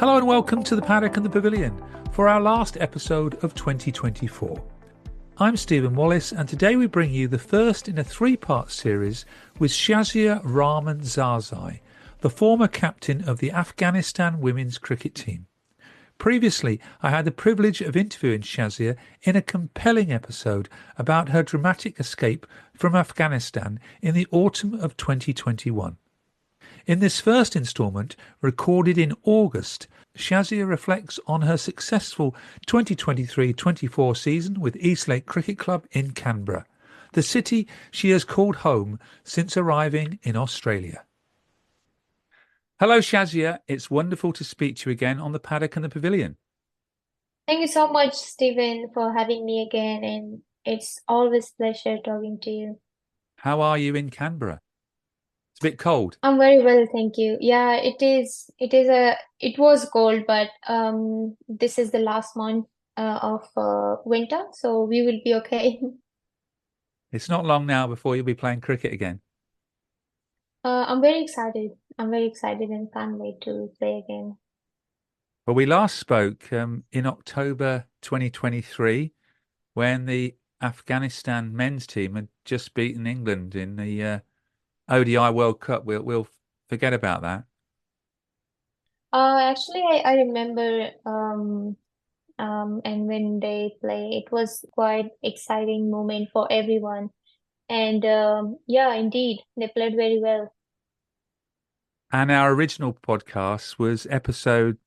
Hello and welcome to the Paddock and the Pavilion for our last episode of 2024. I'm Stephen Wallace and today we bring you the first in a three-part series with Shazia Rahman Zazai, the former captain of the Afghanistan women's cricket team. Previously, I had the privilege of interviewing Shazia in a compelling episode about her dramatic escape from Afghanistan in the autumn of 2021. In this first instalment, recorded in August, Shazia reflects on her successful 2023-24 season with Eastlake Cricket Club in Canberra, the city she has called home since arriving in Australia. Hello Shazia, it's wonderful to speak to you again on the Paddock and the Pavilion. Thank you so much, Stephen, for having me again, and it's always a pleasure talking to you. How are you in Canberra? It's a bit cold. I'm very well, thank you. Yeah, it is. It was cold, but this is the last month of winter, so we will be okay. It's not long now before you'll be playing cricket again. I'm very excited. I'm very excited and can't wait to play again. Well, we last spoke in October 2023 when the Afghanistan men's team had just beaten England in the ODI World Cup. We'll forget about that. Actually, I remember and when they play, it was quite exciting moment for everyone. And yeah, indeed, they played very well. And our original podcast was episode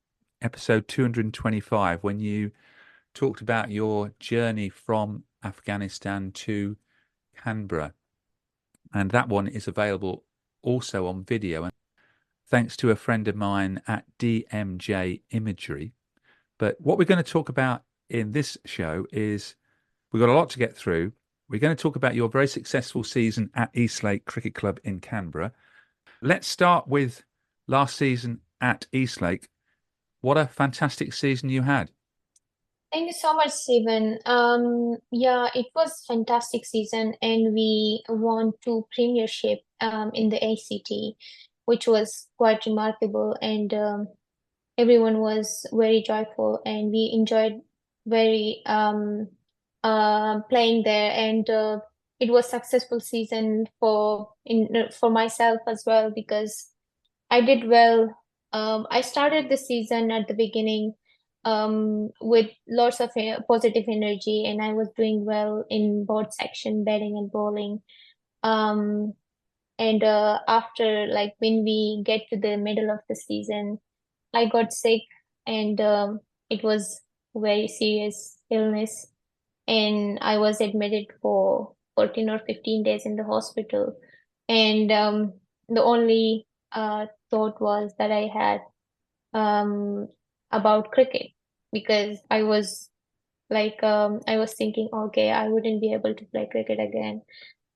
225 when you talked about your journey from Afghanistan to Canberra. And that one is available also on video. And thanks to a friend of mine at DMJ Imagery. But what we're going to talk about in this show is we've got a lot to get through. We're going to talk about your very successful season at Eastlake Cricket Club in Canberra. Let's start with last season at Eastlake. What a fantastic season you had. Thank you so much, Stephen. Yeah, it was fantastic season, and we won two premiership in the ACT, which was quite remarkable, and everyone was very joyful, and we enjoyed very playing there, and it was successful season for myself as well because I did well. I started the season at the beginning with lots of positive energy, and I was doing well in both section, batting and bowling. Um, and after, like, when we get to the middle of the season, I got sick, and it was very serious illness, and I was admitted for 14 or 15 days in the hospital. And the only thought was that I had um, about cricket because I was thinking, okay, I wouldn't be able to play cricket again.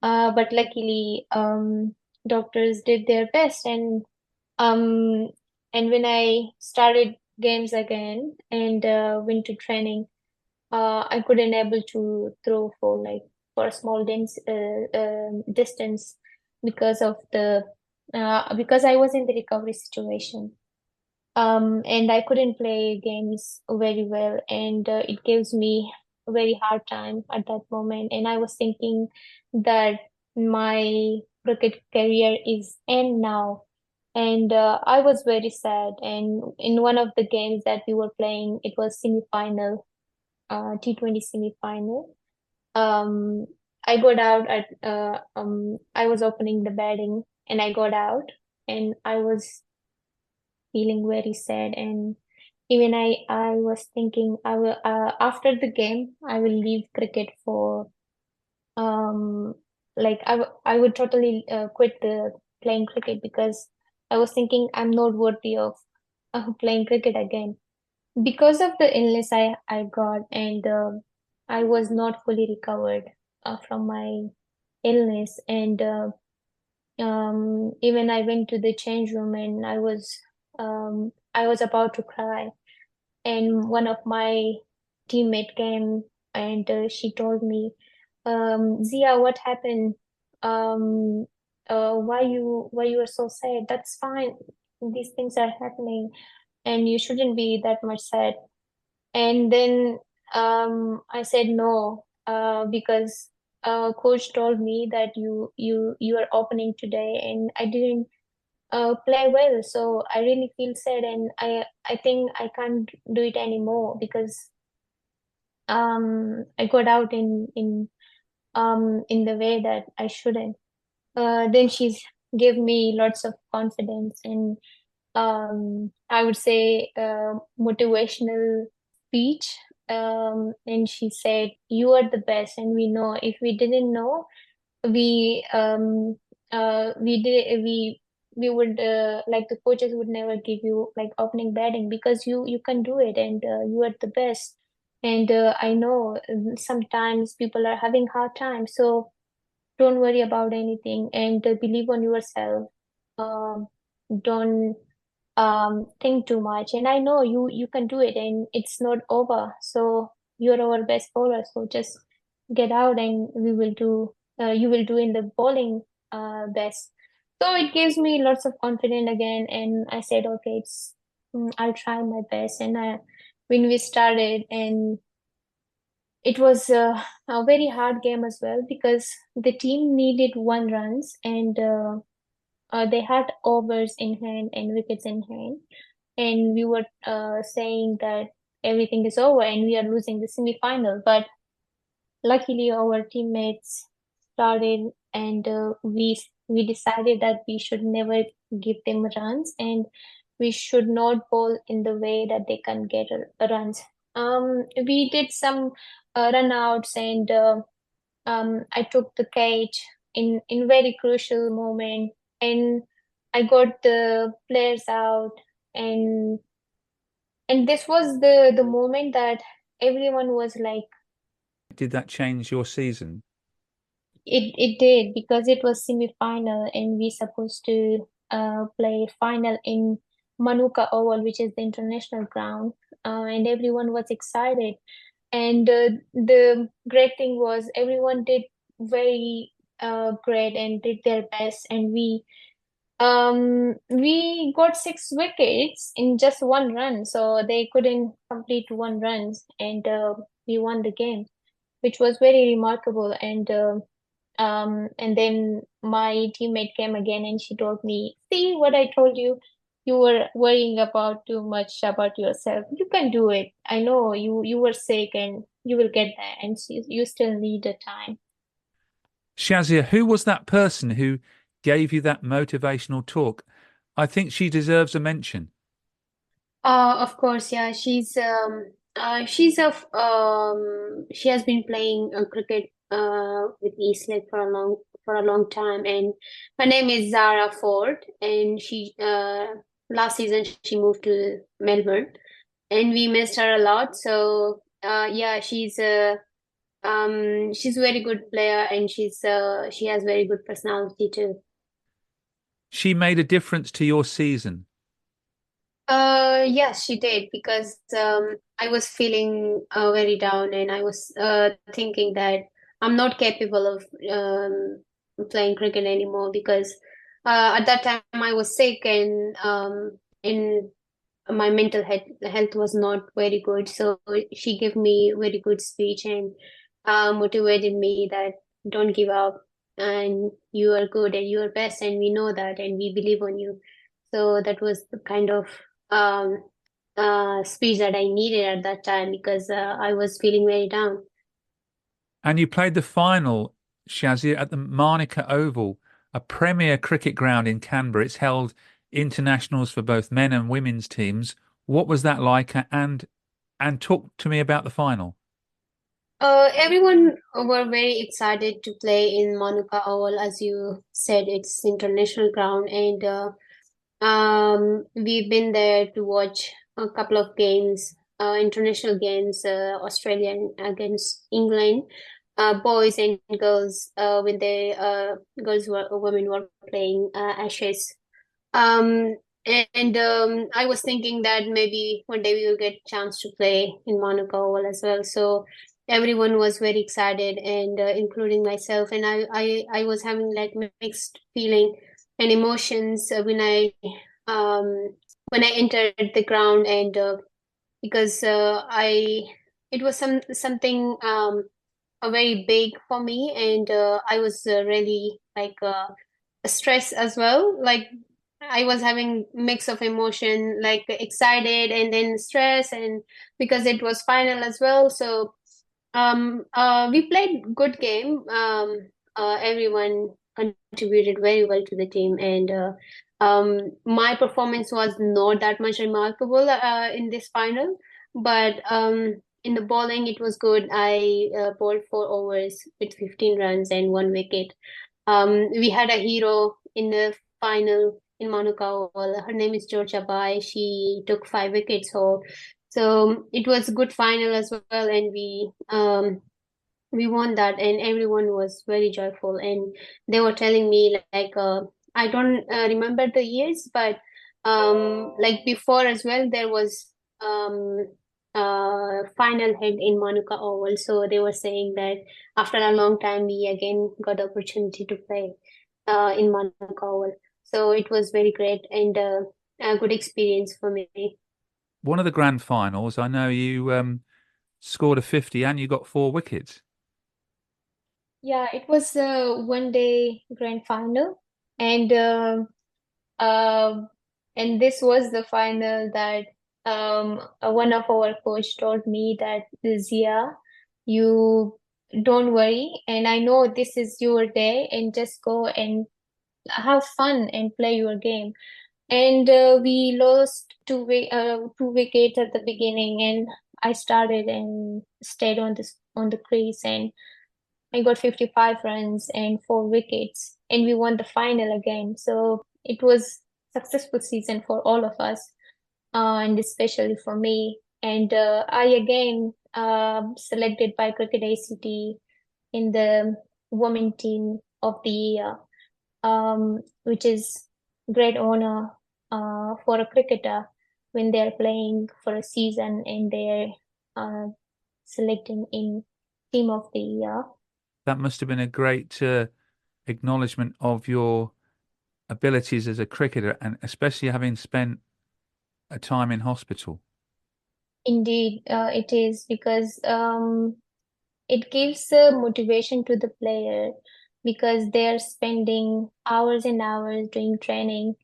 But luckily, doctors did their best, um, and when I started games again and went to training, I couldn't able to throw for a small distance because of the because I was in the recovery situation. And I couldn't play games very well, and it gives me a very hard time at that moment. And I was thinking that my cricket career is end now, and I was very sad. And in one of the games that we were playing, it was semi-final, T20 semi-final. Um, I got out I was opening the batting, and I got out, and I was feeling very sad. And even I was thinking I will after the game I will leave cricket for um I would totally quit the playing cricket because I was thinking I'm not worthy of playing cricket again because of the illness I got. And I was not fully recovered from my illness. And even I went to the change room, and I was about to cry, and one of my teammate came, and she told me, Zia, what happened? Um, why you are so sad? That's fine. These things are happening. and you shouldn't be that much sad. And then I said no, because coach told me that you are opening today, and I didn't play well. So I really feel sad, and I think I can't do it anymore because I got out in the way that I shouldn't. Then she's gave me lots of confidence and I would say motivational speech. And she said, "You are the best, and we know. If we didn't know, we we did we would like the coaches would never give you like opening batting because you can do it, and you are the best. And I know sometimes people are having hard time, so don't worry about anything and believe on yourself. Don't think too much, and I know you can do it, and it's not over. So you're our best bowler, so just get out and we will do you will do in the bowling best." So it gives me lots of confidence again, and I said, okay, I'll try my best. And when we started, and it was a very hard game as well because the team needed 1 runs, and they had overs in hand and wickets in hand, and we were saying that everything is over and we are losing the semi-final. But luckily, our teammates started, and we decided that we should never give them runs, and we should not bowl in the way that they can get runs. We did some run outs, and I took the cage in very crucial moment, and I got the players out, and this was the moment that everyone was like, Did that change your season? it did, because it was semi-final and we supposed to play final in Manuka Oval, which is the international ground, and everyone was excited. And the great thing was everyone did very great and did their best, and we got 6 wickets in just 1 run, so they couldn't complete 1 run, and we won the game, which was very remarkable. And then my teammate came again and she told me, "See what I told you? You were worrying about too much about yourself. You can do it. I know you were sick and you will get there, and you still need the time." Shazia, who was that person who gave you that motivational talk? I think she deserves a mention. Of course, yeah. She has been playing cricket with Eastlake for a long time, and her name is Zara Ford, and she last season she moved to Melbourne, and we missed her a lot. So yeah, she's a very good player, and she has very good personality too. She made a difference to your season. Yes, she did, because I was feeling very down, and I was thinking that I'm not capable of playing cricket anymore, because at that time I was sick, and my mental health was not very good. So she gave me a very good speech and motivated me that don't give up, and you are good and you are best, and we know that, and we believe on you. So that was the kind of um, speech that I needed at that time, because I was feeling very down. And you played the final, Shazia, at the Manuka Oval, a premier cricket ground in Canberra. It's held internationals for both men and women's teams. What was that like? And talk to me about the final. Everyone were very excited to play in Manuka Oval. As you said, it's international ground, and we've been there to watch a couple of games, international games, Australian against England, boys and girls, when the women were playing Ashes. Um, and I was thinking that maybe one day we will get a chance to play in Monaco Oval as well. So everyone was very excited, and including myself. And I was having like mixed feeling and emotions when I um when I entered the ground, and because it was something very big for me, and I was really like stressed as well. Like I was having mix of emotion, like excited and then stress, and because it was final as well. So we played good game. Everyone contributed very well to the team, and my performance was not that much remarkable in this final, but in the bowling it was good. I bowled 4 overs with 15 runs and 1 wicket. We had a hero in the final in Manuka. Her name is Georgia Bai. She took 5 wickets. So it was a good final as well, and we won that, and everyone was very joyful. And they were telling me like I don't remember the years, but like before as well, there was final held in Manuka Oval. So they were saying that after a long time, we again got the opportunity to play in Manuka Oval. So it was very great and a good experience for me. One of the grand finals, I know you scored a 50 and you got 4 wickets. Yeah, it was a one-day grand final, and um, and this was the final that one of our coach told me that Zia, you don't worry, and I know this is your day, and just go and have fun and play your game. And we lost two wickets at the beginning, and I started and stayed on the crease, and I got 55 runs and 4 wickets, and we won the final again. So it was successful season for all of us, and especially for me. And I again selected by Cricket ACT in the women team of the year, which is great honor for a cricketer when they're playing for a season and they're uh, selecting in team of the year. That must have been a great acknowledgement of your abilities as a cricketer, and especially having spent a time in hospital. Indeed, it is because it gives motivation to the player because they're spending hours and hours doing training,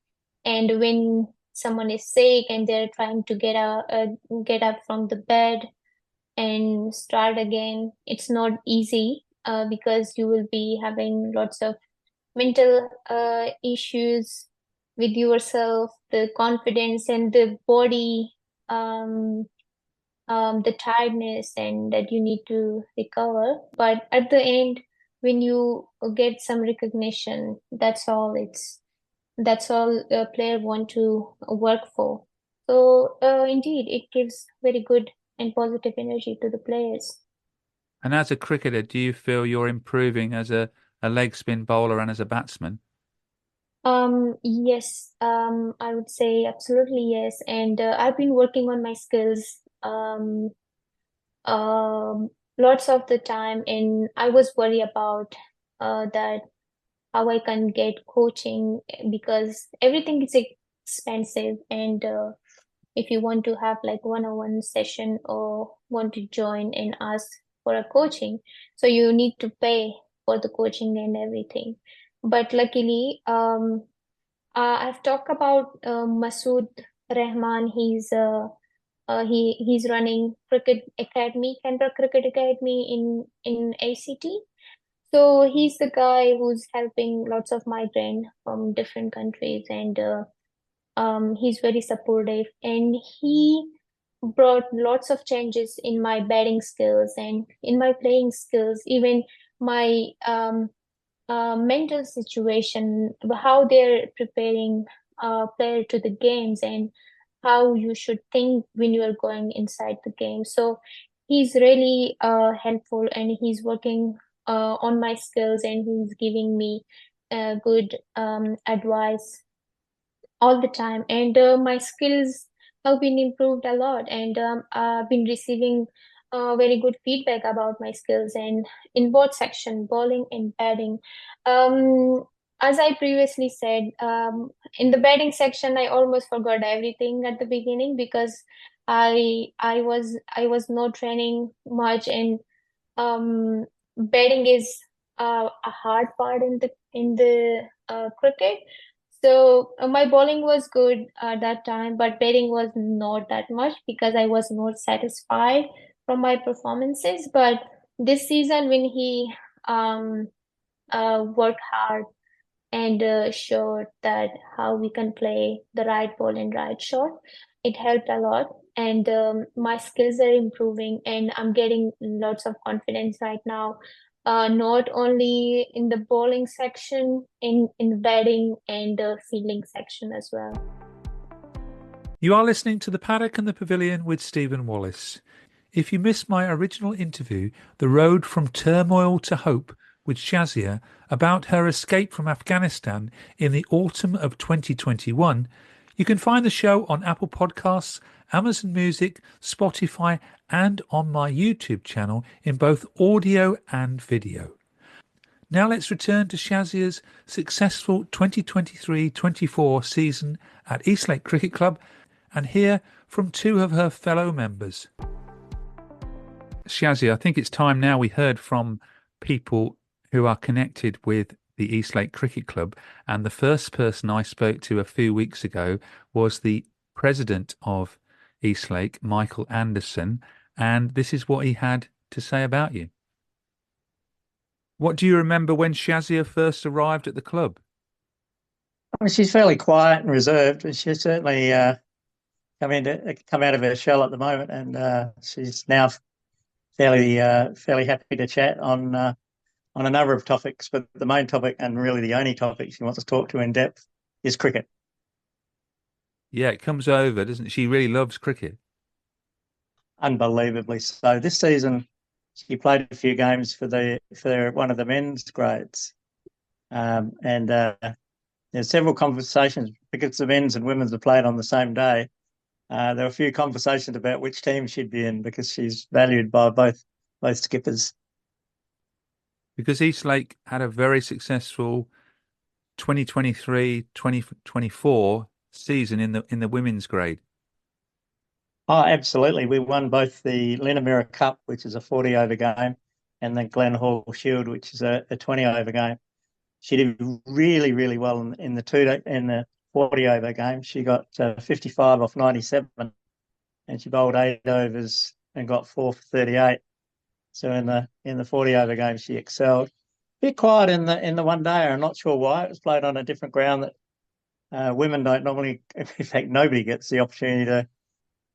and when someone is sick and they're trying to get up from the bed and start again, it's not easy because you will be having lots of mental issues with yourself, the confidence and the body, um, the tiredness, and that you need to recover. But at the end, when you get some recognition, that's all a player want to work for. So indeed, it gives very good and positive energy to the players. And as a cricketer, do you feel you're improving as a leg spin bowler and as a batsman? Yes, I would say absolutely yes. And I've been working on my skills um, lots of the time, and I was worried about that how I can get coaching because everything is expensive, and if you want to have like one-on-one session or want to join and ask for a coaching, so you need to pay for the coaching and everything. But luckily, I've talked about Masood Rahman. He's running cricket academy, Canberra Cricket Academy in ACT. So he's the guy who's helping lots of migrants from different countries, and he's very supportive, and he brought lots of changes in my batting skills and in my playing skills, even my mental situation, how they're preparing player to the games and how you should think when you are going inside the game. So he's really helpful, and he's working on my skills, and he's giving me good advice all the time. And my skills have been improved a lot, and I've been receiving very good feedback about my skills and in both section, bowling and batting. Um, as I previously said, in the batting section, I almost forgot everything at the beginning because I was not training much, and um, batting is a hard part in the cricket. So my bowling was good at that time, but batting was not that much because I was not satisfied from my performances. But this season, when he um, worked hard and showed that how we can play the right ball and right shot. It helped a lot, and my skills are improving, and I'm getting lots of confidence right now. Not only in the bowling section, in batting and the fielding section as well. You are listening to The Paddock and the Pavilion with Stephen Wallace. If you missed my original interview, The Road from Turmoil to Hope, with Shazia about her escape from Afghanistan in the autumn of 2021, you can find the show on Apple Podcasts, Amazon Music, Spotify, and on my YouTube channel in both audio and video. Now let's return to Shazia's successful 2023-24 season at Eastlake Cricket Club and hear from two of her fellow members. Shazia, I think it's time now we heard from people who are connected with the Eastlake Cricket Club. And the first person I spoke to a few weeks ago was the president of Eastlake, Michael Anderson. And this is what he had to say about you. What do you remember when Shazia first arrived at the club? Well, she's fairly quiet and reserved, but she's certainly come out of her shell at the moment, and she's now fairly happy to chat on a number of topics. But the main topic, and really the only topic she wants to talk to in depth, is cricket. Yeah, it comes over, doesn't it? She really loves cricket. Unbelievably so. This season, she played a few games for one of the men's grades, and there's several conversations because the men's and women's are played on the same day. There were a few conversations about which team she'd be in because she's valued by both skippers. Because Eastlake had a very successful 2023-2024 season in the women's grade. Oh, absolutely. We won both the Linamira Cup, which is a 40-over game, and the Glen Hall Shield, which is a 20-over game. She did really, really well in the 40-over game. She got 55 off 97, and she bowled 8 overs and got 4 for 38. So in the 40-over game, she excelled. A bit quiet in the one day. I'm not sure why. It was played on a different ground that women don't normally. In fact, nobody gets the opportunity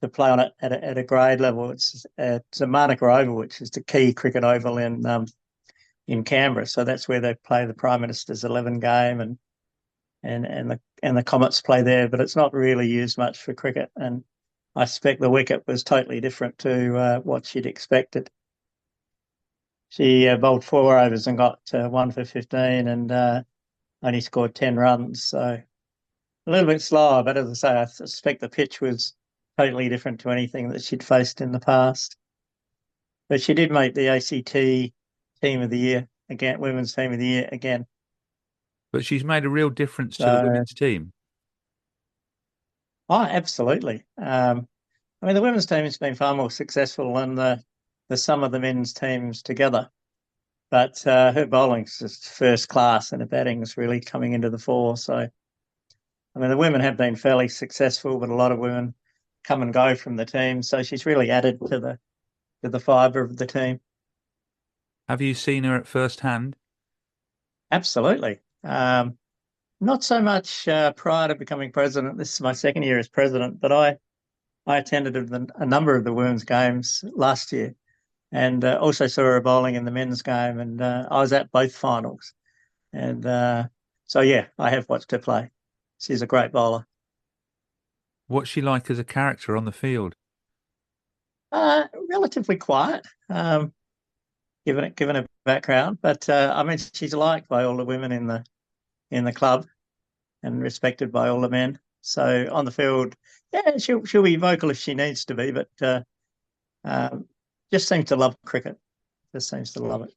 to play on it at a grade level. It's a Manuka Oval, which is the key cricket oval in Canberra. So that's where they play the Prime Minister's 11 game, and the Comets play there. But it's not really used much for cricket, and I suspect the wicket was totally different to what she'd expected. She bowled 4 overs and got 1 for 15, and only scored 10 runs. So a little bit slower, but as I say, I suspect the pitch was totally different to anything that she'd faced in the past. But she did make the ACT Team of the Year again, Women's Team of the Year again. But she's made a real difference to the women's team. Oh, absolutely. I mean, the women's team has been far more successful than the sum of the men's teams together. But her bowling's just first class, and her batting's really coming into the fore. So, I mean, the women have been fairly successful, but a lot of women come and go from the team. So she's really added to the fibre of the team. Have you seen her at first hand? Absolutely. Not so much prior to becoming president. This is my second year as president, but I attended a number of the women's games last year, and also saw her bowling in the men's game, and I was at both finals. And so, yeah, I have watched her play. She's a great bowler. What's she like as a character on the field? Relatively quiet, given her background, but I mean, she's liked by all the women in the club and respected by all the men. So on the field, yeah, she'll be vocal if she needs to be, but just seems to love cricket. Just seems to love it.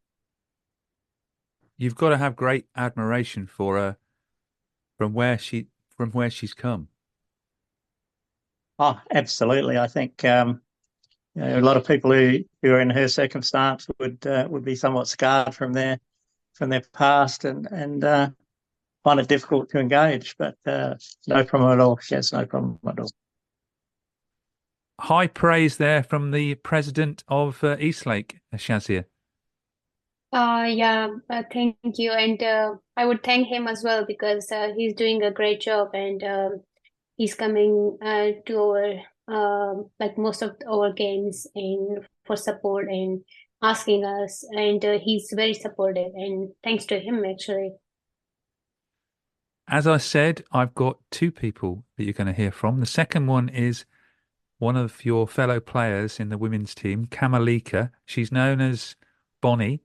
you've got to have great admiration for her from where she's come. Oh, absolutely. I think a lot of people who are in her circumstance would be somewhat scarred from their past and find it difficult to engage. But no problem at all. She has no problem at all. High praise there from the president of Eastlake, Shazia. Yeah, thank you. And I would thank him as well because he's doing a great job and he's coming to our like most of our games and for support and asking us. And he's very supportive. And thanks to him, actually. As I said, I've got two people that you're going to hear from. The second one is one of your fellow players in the women's team, Kamalika. She's known as Bonnie,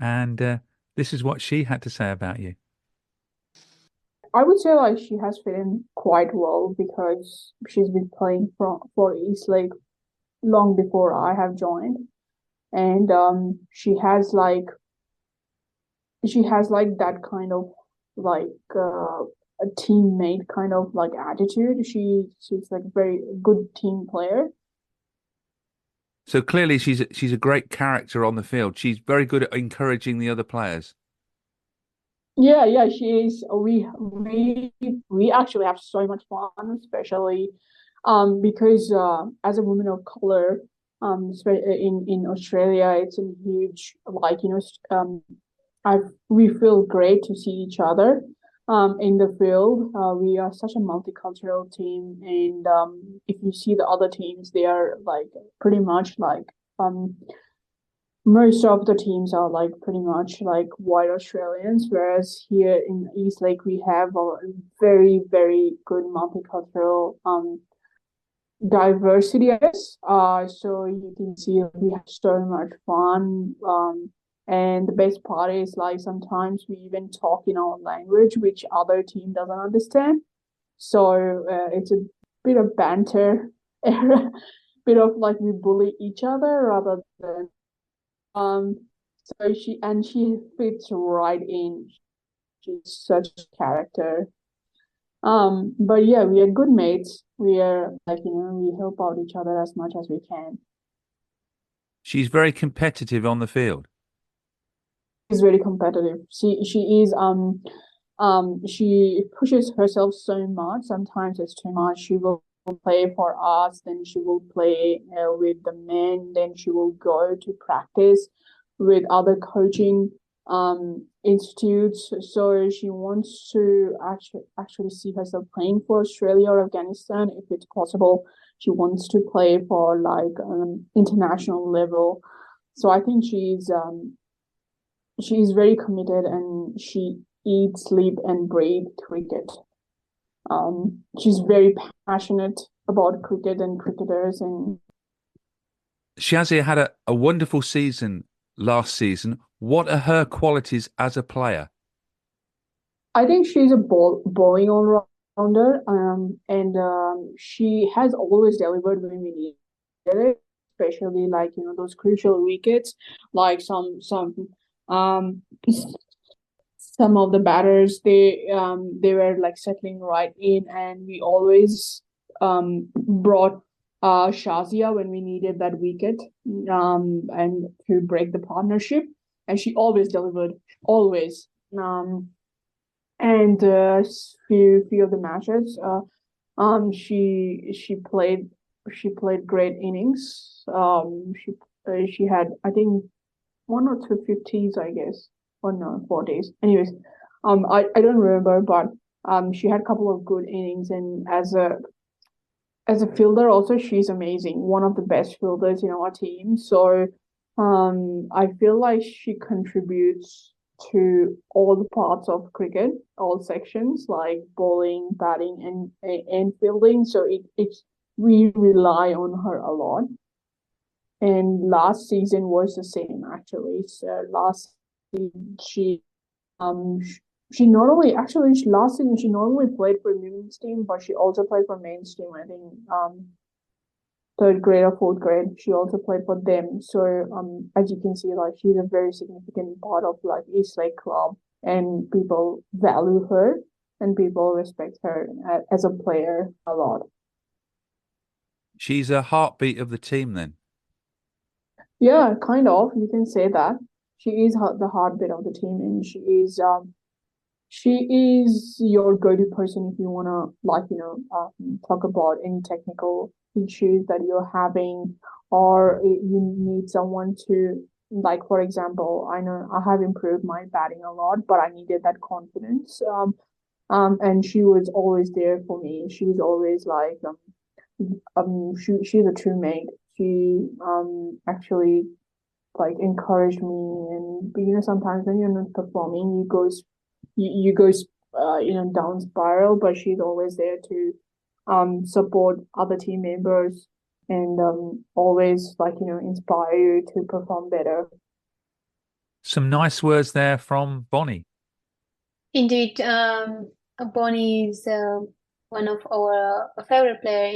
and this is what she had to say about you. I would say like she has fit in quite well because she's been playing for Eastlake long before I have joined, and she has like that kind of like a teammate kind of like attitude. She's like a very good team player. So clearly she's a great character on the field. She's very good at encouraging the other players. Yeah, she is. We actually have so much fun, especially because as a woman of color, in Australia, it's a huge like we feel great to see each other in the field. We are such a multicultural team, and if you see the other teams, they are like pretty much like most of the teams are like pretty much like white Australians, whereas here in Eastlake we have a very, very good multicultural diversity, I guess. So you can see we have so much fun. And the best part is like sometimes we even talk in our language, which other team doesn't understand. So it's a bit of banter, bit of like we bully each other rather than so she fits right in. She's such a character. But yeah, we are good mates. We are like, we help out each other as much as we can. She's very competitive on the field. She's really competitive. She is she pushes herself so much. Sometimes it's too much. She will play for us, then she will play with the men, then she will go to practice with other coaching institutes. So she wants to actually see herself playing for Australia or Afghanistan if it's possible. She wants to play for like international level. So I think she's very committed and she eats, sleep, and breathe cricket. She's very passionate about cricket and cricketers. And Shazia had a wonderful season last season. What are her qualities as a player? I think she's a bowling all-rounder, and she has always delivered when we needed it, especially like those crucial wickets, like some of the batters they were like settling right in, and we always brought Shazia when we needed that wicket and to break the partnership, and she always delivered, always. And few of the matches she played great innings. She had, I think, 1 or 2 50s, I guess, or no, 40s. Anyways, I don't remember, but she had a couple of good innings, and as a fielder also she's amazing, one of the best fielders in our team. So I feel like she contributes to all the parts of cricket, all sections like bowling, batting, and fielding. So we rely on her a lot. And last season was the same actually. So last season she not only actually last season she not only played for women's team, but she also played for men's team. I think third grade or fourth grade, she also played for them. So as you can see, like she's a very significant part of like Eastlake Club, and people value her and people respect her as a player a lot. She's a heartbeat of the team then. Yeah, kind of. You can say that. She is the heartbeat of the team, and she is your go-to person if you wanna talk about any technical issues that you're having, or you need someone to, like, for example, I know I have improved my batting a lot, but I needed that confidence. And she was always there for me. She was always like she's a true mate. She actually like encouraged me, and sometimes when you're not performing you go down spiral, but she's always there to support other team members, and always inspire you to perform better. Some nice words there from Bonnie. Indeed, Bonnie is one of our favorite player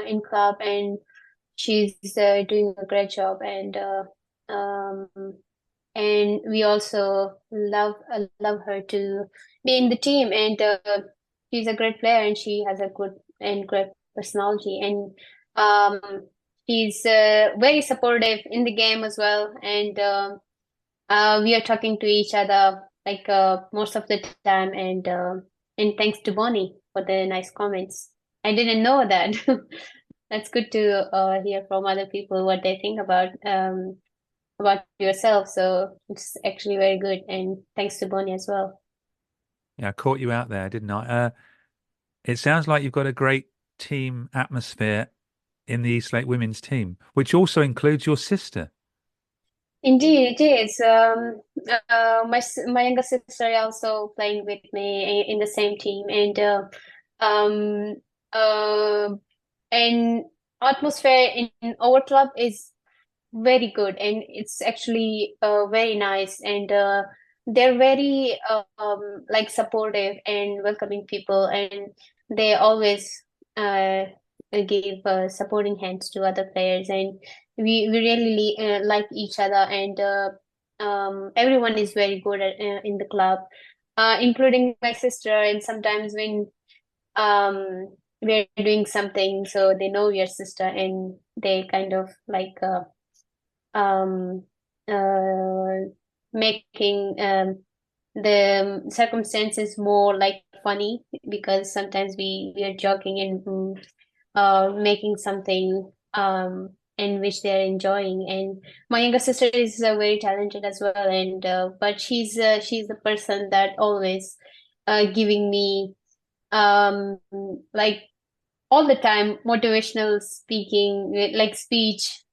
in club, and she's doing a great job, and we also love her to be in the team, and she's a great player, and she has a good and great personality, and she's very supportive in the game as well, and we are talking to each other like most of the time, and thanks to Bonnie for the nice comments. I didn't know that. That's good to hear from other people what they think about yourself. So it's actually very good, and thanks to Bonnie as well. Yeah, I caught you out there, didn't I? It sounds like you've got a great team atmosphere in the Eastlake women's team, which also includes your sister. Indeed, it is. My younger sister also playing with me in the same team, um, uh, and atmosphere in our club is very good, and it's actually very nice, and they're very like supportive and welcoming people, and they always give supporting hands to other players, and we really like each other, and everyone is very good in the club, including my sister, and sometimes when we're doing something, so they know your sister, and they kind of like um, making the circumstances more like funny, because sometimes we are joking and making something in which they're enjoying. And my younger sister is very talented as well, and but she's the person that always giving me like all the time motivational speaking, like speech,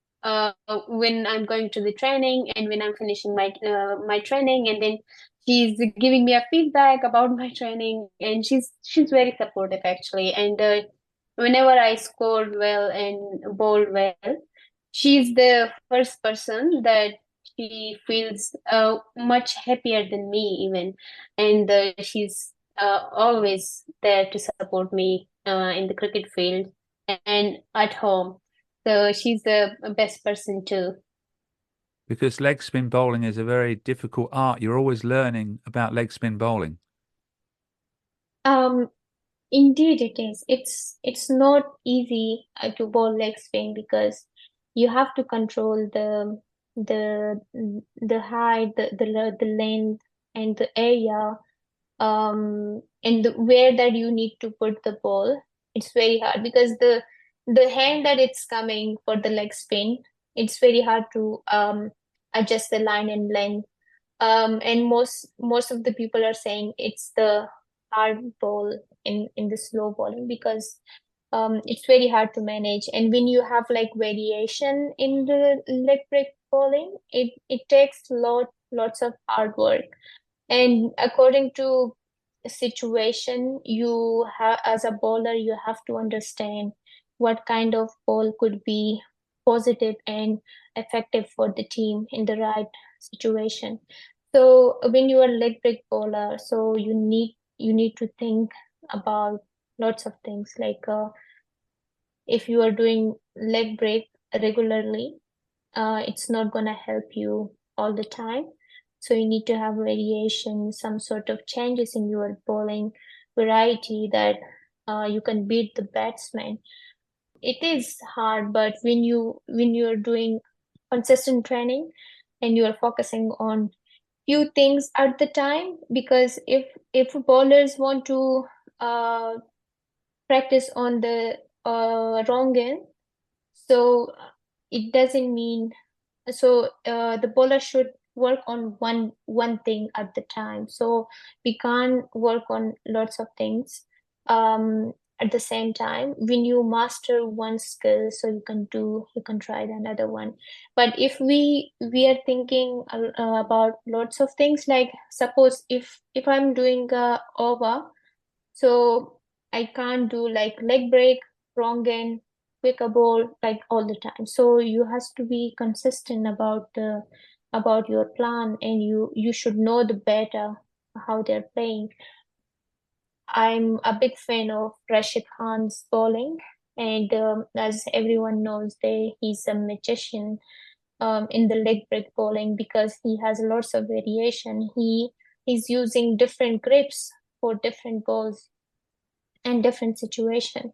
when I'm going to the training and when I'm finishing my training, and then she's giving me a feedback about my training, and she's very supportive actually, and whenever I scored well and bowled well, she's the first person that she feels much happier than me even, and she's always there to support me in the cricket field and at home. So she's the best person too. Because leg spin bowling is a very difficult art. You're always learning about leg spin bowling. Um, Indeed, it is. It's not easy to bowl leg spin, because you have to control the the height, the length, and the area, and where that you need to put the ball. It's very hard because the hand that it's coming for the leg spin, it's very hard to adjust the line and length. And most of the people are saying it's the hard ball in the slow bowling, because it's very hard to manage. And when you have like variation in the leg break bowling, it takes lots of hard work. And according to situation, you have, as a bowler, you have to understand what kind of ball could be positive and effective for the team in the right situation. So when you are leg break bowler, so you need to think about lots of things, like if you are doing leg break regularly, it's not gonna help you all the time. So you need to have variation, some sort of changes in your bowling variety that you can beat the batsman. It is hard, but when you're doing consistent training and you are focusing on few things at the time, because if bowlers want to uh, practice on the wrong end, so it doesn't mean so the bowler should work on one thing at the time. So we can't work on lots of things at the same time. When you master one skill, so you can try another one. But if we are thinking about lots of things, like suppose if I'm doing a over, so I can't do like leg break, wrong end, quicker ball like all the time. So you has to be consistent about your plan, and you should know the better how they're playing. I'm a big fan of Rashid Khan's bowling, and as everyone knows, he's a magician in the leg break bowling, because he has lots of variation. He's using different grips for different balls and different situation.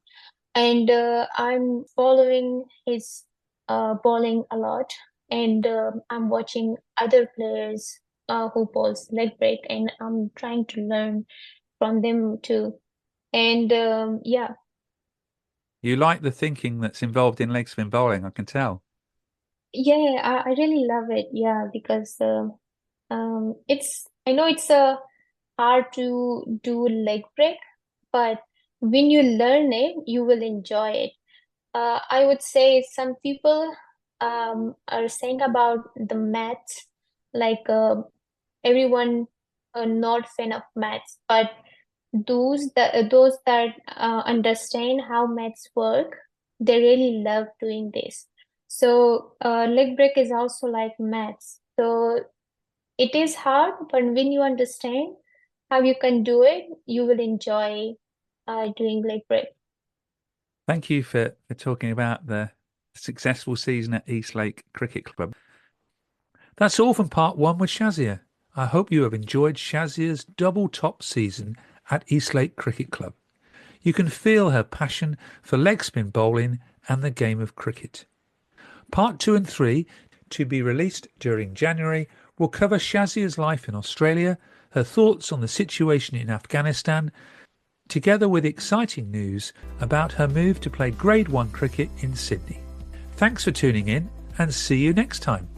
And I'm following his bowling a lot, and I'm watching other players who bowls leg break, and I'm trying to learn from them too. And yeah. You like the thinking that's involved in leg spin bowling, I can tell. Yeah, I really love it. Yeah, because I know it's hard to do leg break, but when you learn it, you will enjoy it. I would say some people are saying about the maths, like everyone are not fan of maths, but those that understand how maths work, they really love doing this. So leg break is also like maths. So it is hard, but when you understand how you can do it, you will enjoy doing leg break. Thank you for talking about the successful season at Eastlake Cricket Club. That's all from part one with Shazia. I hope you have enjoyed Shazia's double top season at Eastlake Cricket Club. You can feel her passion for leg spin bowling and the game of cricket. Part 2 and 3, to be released during January, will cover Shazia's life in Australia, her thoughts on the situation in Afghanistan, together with exciting news about her move to play Grade 1 cricket in Sydney. Thanks for tuning in, and see you next time.